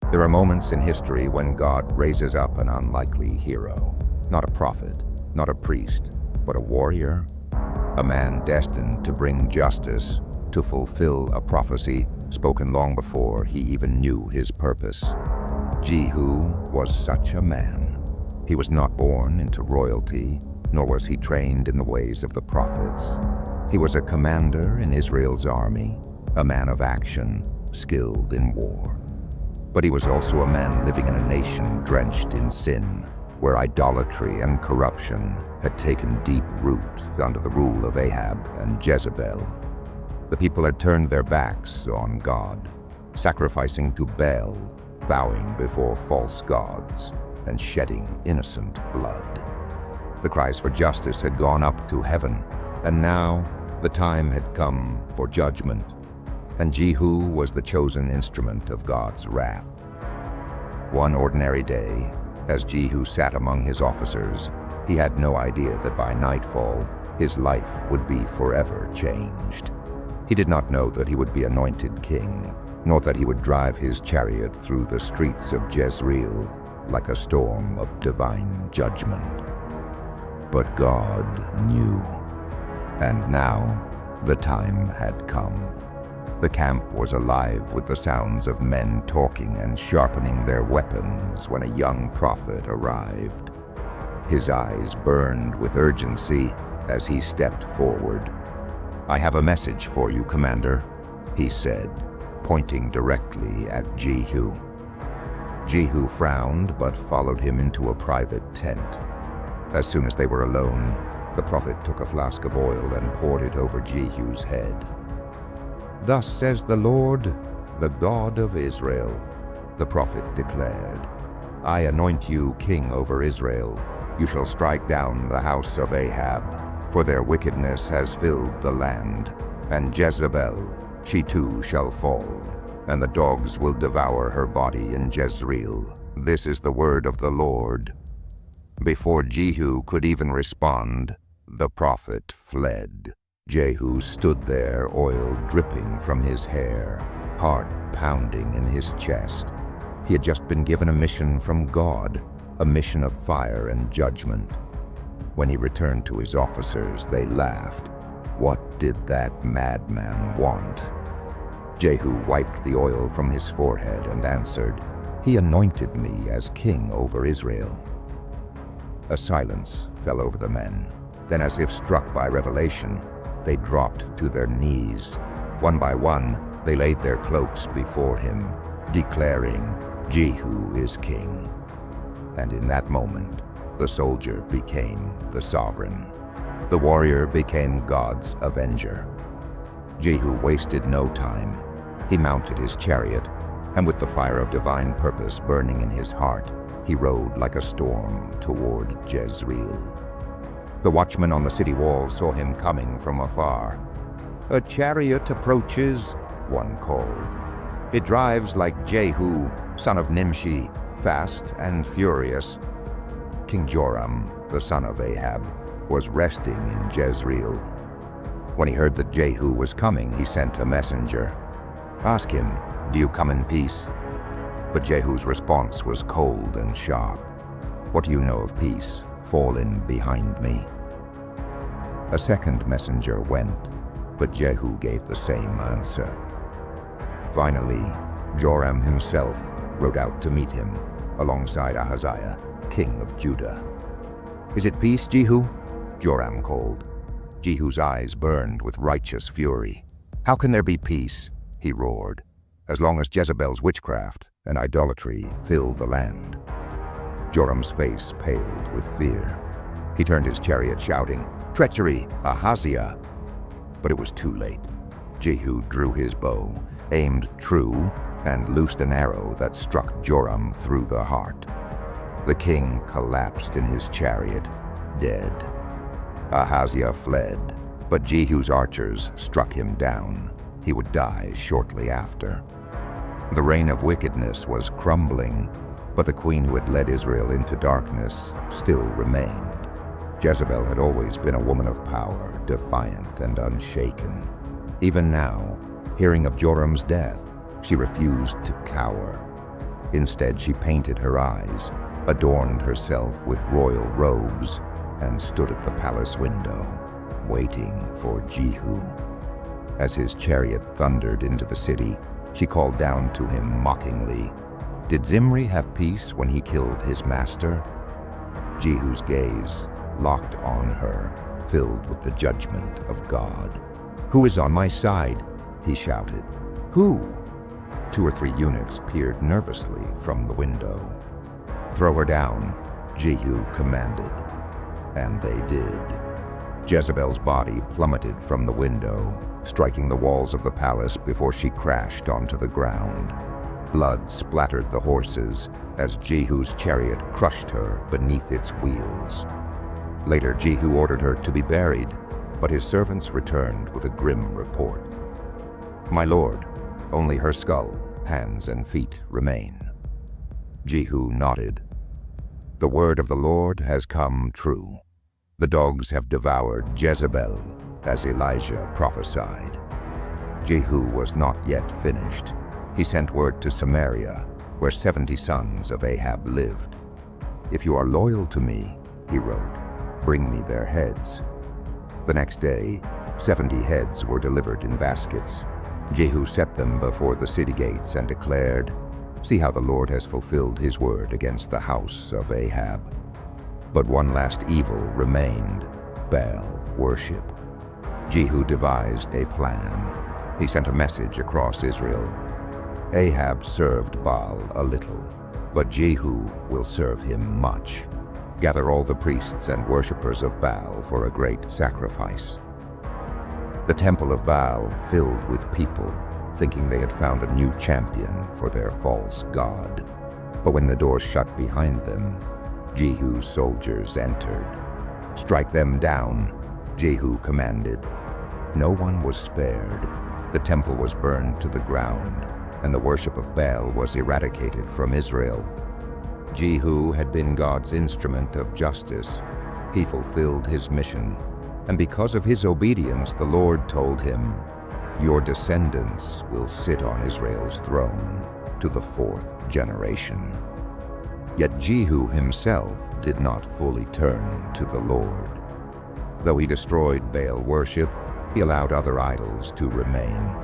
There are moments in history when God raises up an unlikely hero. Not a prophet, not a priest, but a warrior. A man destined to bring justice, to fulfill a prophecy spoken long before he even knew his purpose. Jehu was such a man. He was not born into royalty, nor was he trained in the ways of the prophets. He was a commander in Israel's army, a man of action, skilled in war. But he was also a man living in a nation drenched in sin, where idolatry and corruption had taken deep root under the rule of Ahab and Jezebel. The people had turned their backs on God, sacrificing to Baal, bowing before false gods, and shedding innocent blood. The cries for justice had gone up to heaven, and now the time had come for judgment, and Jehu was the chosen instrument of God's wrath. One ordinary day, as Jehu sat among his officers, he had no idea that by nightfall his life would be forever changed. He did not know that he would be anointed king, nor that he would drive his chariot through the streets of Jezreel like a storm of divine judgment. But God knew, and now the time had come. The camp was alive with the sounds of men talking and sharpening their weapons when a young prophet arrived. His eyes burned with urgency as he stepped forward. "I have a message for you, Commander," he said, pointing directly at Jehu. Jehu frowned but followed him into a private tent. As soon as they were alone, the prophet took a flask of oil and poured it over Jehu's head. "Thus says the Lord, the God of Israel," the prophet declared. "I anoint you king over Israel. You shall strike down the house of Ahab, for their wickedness has filled the land. And Jezebel, she too shall fall, and the dogs will devour her body in Jezreel. This is the word of the Lord." Before Jehu could even respond, the prophet fled. Jehu stood there, oil dripping from his hair, heart pounding in his chest. He had just been given a mission from God, a mission of fire and judgment. When he returned to his officers, they laughed. What did that madman want? Jehu wiped the oil from his forehead and answered, "He anointed me as king over Israel." A silence fell over the men. Then, as if struck by revelation, they dropped to their knees. One by one, they laid their cloaks before him, declaring, "Jehu is king." And in that moment, the soldier became the sovereign. The warrior became God's avenger. Jehu wasted no time. He mounted his chariot, and with the fire of divine purpose burning in his heart, he rode like a storm toward Jezreel. The watchman on the city wall saw him coming from afar. "A chariot approaches," one called. "It drives like Jehu, son of Nimshi, fast and furious." King Joram, the son of Ahab, was resting in Jezreel. When he heard that Jehu was coming, he sent a messenger. "Ask him, do you come in peace?" But Jehu's response was cold and sharp. "What do you know of peace? Fall in behind me." A second messenger went, but Jehu gave the same answer. Finally, Joram himself rode out to meet him, alongside Ahaziah, king of Judah. "Is it peace, Jehu?" Joram called. Jehu's eyes burned with righteous fury. "How can there be peace?" he roared, "as long as Jezebel's witchcraft and idolatry fill the land." Joram's face paled with fear. He turned his chariot shouting, "Treachery, Ahaziah!" But it was too late. Jehu drew his bow, aimed true, and loosed an arrow that struck Joram through the heart. The king collapsed in his chariot, dead. Ahaziah fled, but Jehu's archers struck him down. He would die shortly after. The reign of wickedness was crumbling, but the queen who had led Israel into darkness still remained. Jezebel had always been a woman of power, defiant and unshaken. Even now, hearing of Joram's death, she refused to cower. Instead, she painted her eyes, adorned herself with royal robes, and stood at the palace window, waiting for Jehu. As his chariot thundered into the city, she called down to him mockingly, "Did Zimri have peace when he killed his master?" Jehu's gaze locked on her, filled with the judgment of God. "Who is on my side?" he shouted. "Who?" 2 or 3 eunuchs peered nervously from the window. "Throw her down," Jehu commanded. And they did. Jezebel's body plummeted from the window, striking the walls of the palace before she crashed onto the ground. Blood splattered the horses as Jehu's chariot crushed her beneath its wheels. Later, Jehu ordered her to be buried, but his servants returned with a grim report. "My lord, only her skull, hands, and feet remain." Jehu nodded. "The word of the Lord has come true. The dogs have devoured Jezebel, as Elijah prophesied." Jehu was not yet finished. He sent word to Samaria, where 70 sons of Ahab lived. "If you are loyal to me," he wrote, "bring me their heads." The next day, 70 heads were delivered in baskets. Jehu set them before the city gates and declared, "See how the Lord has fulfilled his word against the house of Ahab." But one last evil remained: Baal worship. Jehu devised a plan. He sent a message across Israel. "Ahab served Baal a little, but Jehu will serve him much. Gather all the priests and worshippers of Baal for a great sacrifice." The temple of Baal filled with people, thinking they had found a new champion for their false god. But when the doors shut behind them, Jehu's soldiers entered. "Strike them down," Jehu commanded. No one was spared. The temple was burned to the ground, and the worship of Baal was eradicated from Israel. Jehu had been God's instrument of justice. He fulfilled his mission, and because of his obedience, the Lord told him, "Your descendants will sit on Israel's throne to the 4th generation." Yet Jehu himself did not fully turn to the Lord. Though he destroyed Baal worship, he allowed other idols to remain.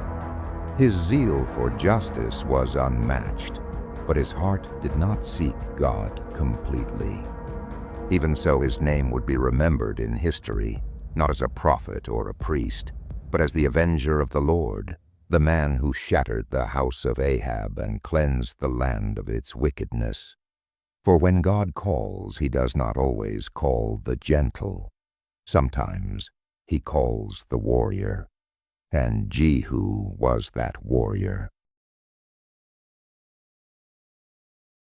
His zeal for justice was unmatched, but his heart did not seek God completely. Even so, his name would be remembered in history, not as a prophet or a priest, but as the avenger of the Lord, the man who shattered the house of Ahab and cleansed the land of its wickedness. For when God calls, he does not always call the gentle. Sometimes he calls the warrior, and Jehu was that warrior.